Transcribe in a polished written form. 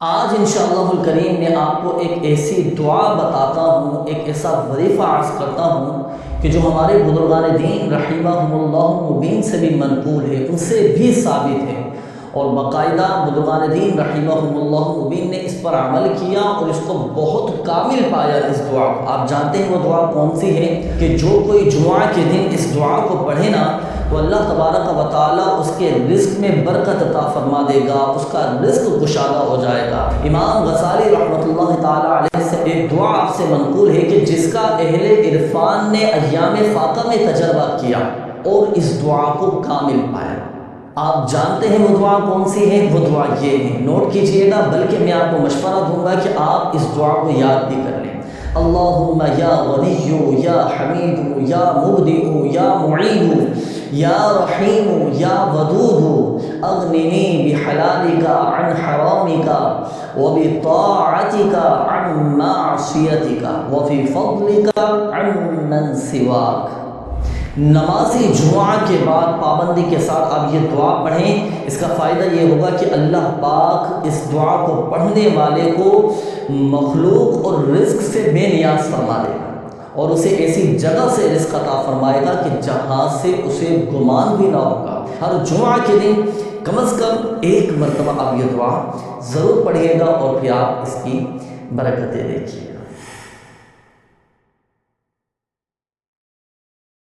آج انشاءاللہ الکریم میں آپ کو ایک ایسی دعا بتاتا ہوں، ایک ایسا وظیفہ عرض کرتا ہوں کہ جو ہمارے بزرگان دین رحمہم اللہ مبین سے بھی منقول ہے، ان سے بھی ثابت ہے، اور باقاعدہ بزرگان دین رحمہم اللہ مبین نے اس پر عمل کیا اور اس کو بہت کامل پایا۔ اس دعا کو آپ جانتے ہیں وہ دعا کون سی ہے کہ جو کوئی جمعہ کے دن اس دعا کو پڑھے نا تو اللہ تبارک و تعالیٰ اس کے رزق میں برکت عطا فرما دے گا، اس کا رزق کشادہ ہو جائے گا۔ امام غزالی رحمۃ اللہ تعالیٰ علیہ سے ایک دعا آپ سے منقول ہے کہ جس کا اہل عرفان نے ایام فاقہ میں تجربہ کیا اور اس دعا کو کامل پایا۔ آپ جانتے ہیں وہ دعا کون سی ہے؟ وہ دعا یہ ہے، نوٹ کیجئے گا، بلکہ میں آپ کو مشورہ دوں گا کہ آپ اس دعا کو یاد بھی کر لیں۔ اللہم یا غنی یا حمید یا مبدئ یا معید یا رحیم یا ودود اغننی بحلالک عن حرامک وبطاعتک عن معصیتک وفی فضلک عن من سواک۔ نمازی جمعہ کے بعد پابندی کے ساتھ آپ یہ دعا پڑھیں۔ اس کا فائدہ یہ ہوگا کہ اللہ پاک اس دعا کو پڑھنے والے کو مخلوق اور رزق سے بے نیاز فرما دے گا، اور اسے ایسی جگہ سے رزق عطا فرمائے گا کہ جہاں سے اسے گمان بھی نہ ہوگا۔ ہر جمعہ کے دن کم از کم ایک مرتبہ آپ یہ دعا ضرور پڑھیے گا اور پھر آپ اس کی برکتیں دیکھیے گا۔